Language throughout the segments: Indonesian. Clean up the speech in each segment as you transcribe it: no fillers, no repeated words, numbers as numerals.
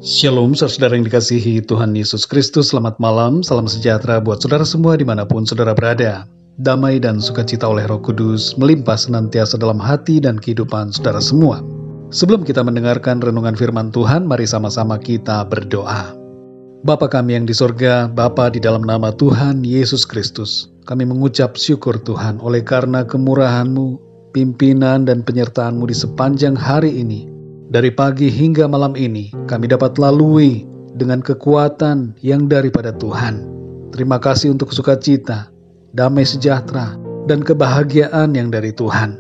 Shalom, saudara yang dikasihi Tuhan Yesus Kristus. Selamat malam, salam sejahtera buat saudara semua dimanapun saudara berada. Damai dan sukacita oleh Roh Kudus melimpah senantiasa dalam hati dan kehidupan saudara semua. Sebelum kita mendengarkan renungan firman Tuhan, mari sama-sama kita berdoa. Bapa kami yang di sorga, Bapa di dalam nama Tuhan Yesus Kristus, kami mengucap syukur Tuhan oleh karena kemurahan-Mu, pimpinan dan penyertaan-Mu di sepanjang hari ini. Dari pagi hingga malam ini, kami dapat lalui dengan kekuatan yang daripada Tuhan. Terima kasih untuk sukacita, damai sejahtera, dan kebahagiaan yang dari Tuhan.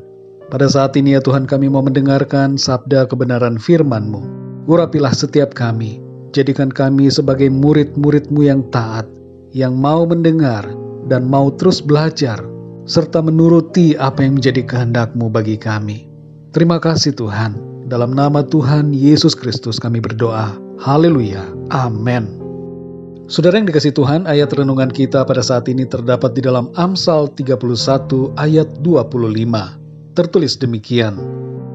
Pada saat ini ya Tuhan, kami mau mendengarkan sabda kebenaran firman-Mu. Urapilah setiap kami, jadikan kami sebagai murid-murid-Mu yang taat, yang mau mendengar dan mau terus belajar, serta menuruti apa yang menjadi kehendak-Mu bagi kami. Terima kasih Tuhan. Dalam nama Tuhan Yesus Kristus kami berdoa. Haleluya. Amin. Saudara yang dikasihi Tuhan, ayat renungan kita pada saat ini terdapat di dalam Amsal 31 ayat 25. Tertulis demikian.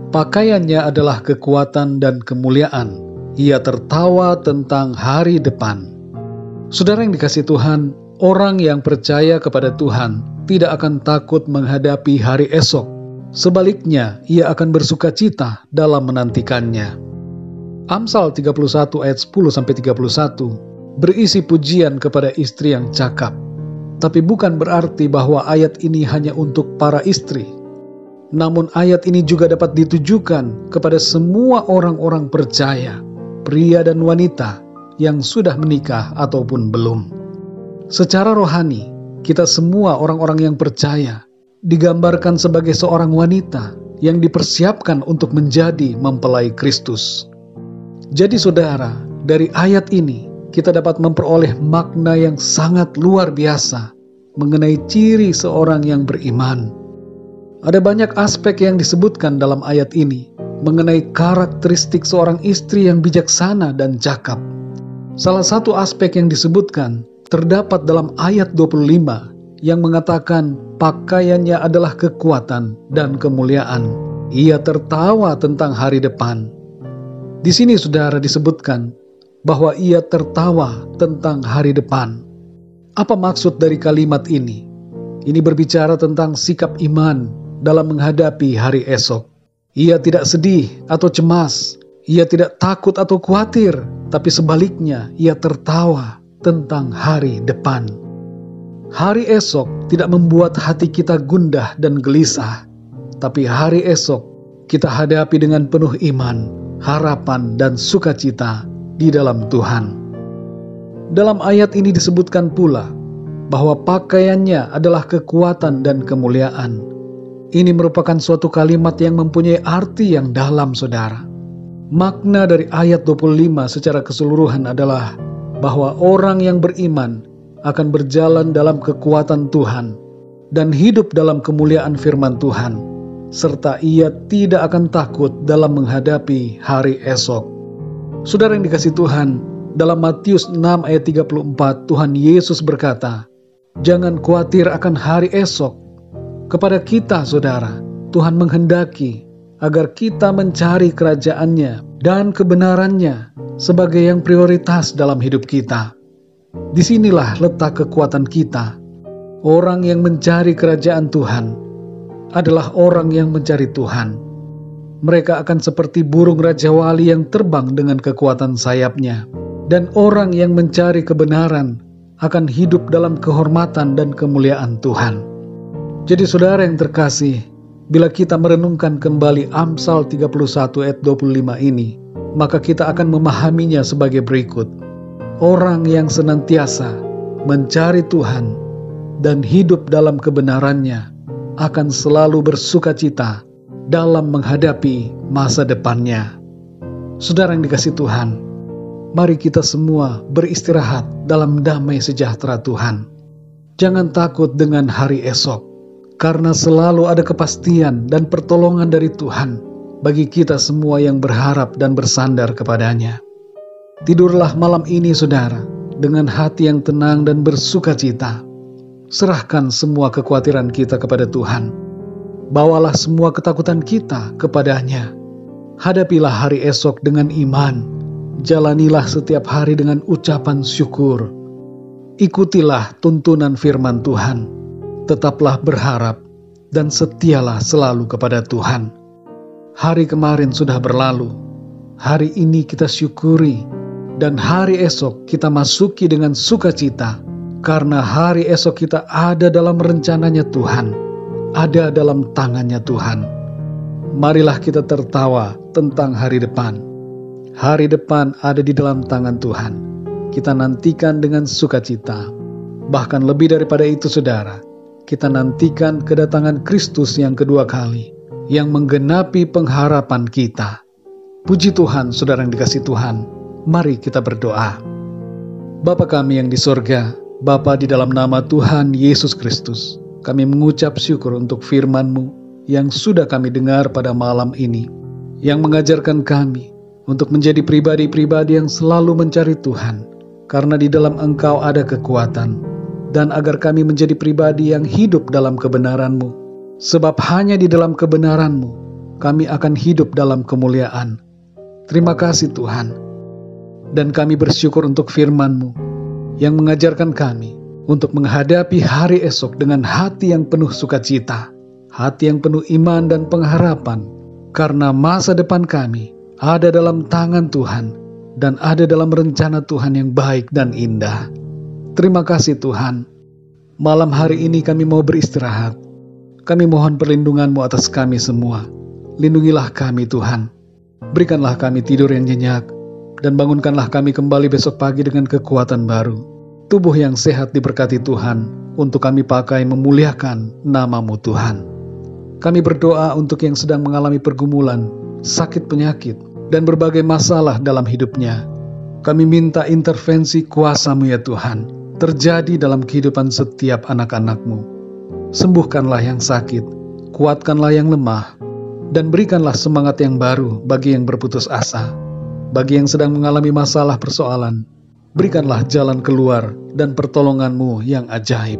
Pakaiannya adalah kekuatan dan kemuliaan. Ia tertawa tentang hari depan. Saudara yang dikasihi Tuhan, orang yang percaya kepada Tuhan tidak akan takut menghadapi hari esok. Sebaliknya, ia akan bersukacita dalam menantikannya. Amsal 31 ayat 10-31 berisi pujian kepada istri yang cakap. Tapi bukan berarti bahwa ayat ini hanya untuk para istri. Namun ayat ini juga dapat ditujukan kepada semua orang-orang percaya, pria dan wanita yang sudah menikah ataupun belum. Secara rohani, kita semua orang-orang yang percaya digambarkan sebagai seorang wanita yang dipersiapkan untuk menjadi mempelai Kristus. Jadi saudara, dari ayat ini kita dapat memperoleh makna yang sangat luar biasa mengenai ciri seorang yang beriman. Ada banyak aspek yang disebutkan dalam ayat ini mengenai karakteristik seorang istri yang bijaksana dan cakap. Salah satu aspek yang disebutkan terdapat dalam ayat 25 yang mengatakan pakaiannya adalah kekuatan dan kemuliaan. Ia tertawa tentang hari depan. Di sini saudara disebutkan bahwa ia tertawa tentang hari depan. Apa maksud dari kalimat ini? Ini berbicara tentang sikap iman dalam menghadapi hari esok. Ia tidak sedih atau cemas. Ia tidak takut atau khawatir. Tapi sebaliknya ia tertawa tentang hari depan. Hari esok tidak membuat hati kita gundah dan gelisah, tapi hari esok kita hadapi dengan penuh iman, harapan, dan sukacita di dalam Tuhan. Dalam ayat ini disebutkan pula bahwa pakaiannya adalah kekuatan dan kemuliaan. Ini merupakan suatu kalimat yang mempunyai arti yang dalam, saudara. Makna dari ayat 25 secara keseluruhan adalah bahwa orang yang beriman akan berjalan dalam kekuatan Tuhan dan hidup dalam kemuliaan firman Tuhan, serta ia tidak akan takut dalam menghadapi hari esok. Saudara yang dikasihi Tuhan, dalam Matius 6 ayat 34 Tuhan Yesus berkata, "Jangan khawatir akan hari esok." Kepada kita saudara, Tuhan menghendaki agar kita mencari kerajaan-Nya dan kebenaran-Nya sebagai yang prioritas dalam hidup kita. Disinilah letak kekuatan kita. Orang yang mencari kerajaan Tuhan adalah orang yang mencari Tuhan. Mereka akan seperti burung Raja Wali yang terbang dengan kekuatan sayapnya. Dan orang yang mencari kebenaran akan hidup dalam kehormatan dan kemuliaan Tuhan. Jadi saudara yang terkasih, bila kita merenungkan kembali Amsal 31 ayat 25 ini, maka kita akan memahaminya sebagai berikut. Orang yang senantiasa mencari Tuhan dan hidup dalam kebenaran-Nya akan selalu bersukacita dalam menghadapi masa depannya. Saudara yang dikasihi Tuhan, mari kita semua beristirahat dalam damai sejahtera Tuhan. Jangan takut dengan hari esok, karena selalu ada kepastian dan pertolongan dari Tuhan bagi kita semua yang berharap dan bersandar kepadanya. Tidurlah malam ini saudara, dengan hati yang tenang dan bersukacita. Serahkan semua kekhawatiran kita kepada Tuhan. Bawalah semua ketakutan kita kepadanya. Hadapilah hari esok dengan iman, Jalanilah setiap hari dengan ucapan syukur. Ikutilah tuntunan firman Tuhan. Tetaplah berharap dan setialah selalu kepada Tuhan. Hari kemarin sudah berlalu. Hari ini kita syukuri. Dan hari esok kita masuki dengan sukacita. Karena hari esok kita ada dalam rencananya Tuhan. Ada dalam tangannya Tuhan. Marilah kita tertawa tentang hari depan. Hari depan ada di dalam tangan Tuhan. Kita nantikan dengan sukacita. Bahkan lebih daripada itu saudara, kita nantikan kedatangan Kristus yang kedua kali, yang menggenapi pengharapan kita. Puji Tuhan, saudara yang dikasihi Tuhan. Mari kita berdoa. Bapa kami yang di sorga, Bapa di dalam nama Tuhan Yesus Kristus, kami mengucap syukur untuk firman-Mu yang sudah kami dengar pada malam ini, yang mengajarkan kami untuk menjadi pribadi-pribadi yang selalu mencari Tuhan, karena di dalam Engkau ada kekuatan, dan agar kami menjadi pribadi yang hidup dalam kebenaran-Mu, sebab hanya di dalam kebenaran-Mu, kami akan hidup dalam kemuliaan. Terima kasih Tuhan, dan kami bersyukur untuk firman-Mu, yang mengajarkan kami untuk menghadapi hari esok dengan hati yang penuh sukacita, hati yang penuh iman dan pengharapan, karena masa depan kami ada dalam tangan Tuhan, dan ada dalam rencana Tuhan yang baik dan indah. Terima kasih Tuhan. Malam hari ini kami mau beristirahat. Kami mohon perlindungan-Mu atas kami semua. Lindungilah kami Tuhan. Berikanlah kami tidur yang nyenyak, dan bangunkanlah kami kembali besok pagi dengan kekuatan baru. Tubuh yang sehat diberkati Tuhan, untuk kami pakai memuliakan nama-Mu Tuhan. Kami berdoa untuk yang sedang mengalami pergumulan, sakit penyakit, dan berbagai masalah dalam hidupnya. Kami minta intervensi kuasa-Mu ya Tuhan, terjadi dalam kehidupan setiap anak-anak-Mu. Sembuhkanlah yang sakit, kuatkanlah yang lemah, dan berikanlah semangat yang baru bagi yang berputus asa. Bagi yang sedang mengalami masalah persoalan, berikanlah jalan keluar dan pertolongan-Mu yang ajaib.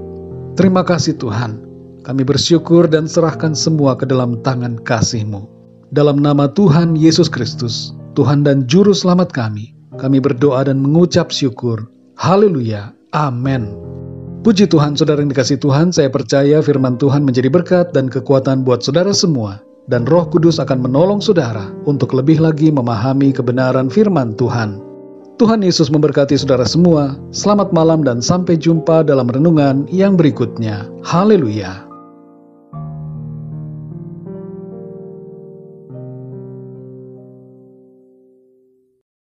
Terima kasih Tuhan, kami bersyukur dan serahkan semua ke dalam tangan kasih-Mu. Dalam nama Tuhan Yesus Kristus, Tuhan dan Juru Selamat kami berdoa dan mengucap syukur. Haleluya, amin. Puji Tuhan, saudara yang dikasihi Tuhan, saya percaya firman Tuhan menjadi berkat dan kekuatan buat saudara semua, dan Roh Kudus akan menolong saudara untuk lebih lagi memahami kebenaran firman Tuhan. Tuhan Yesus memberkati saudara semua. Selamat malam dan sampai jumpa dalam renungan yang berikutnya. Haleluya.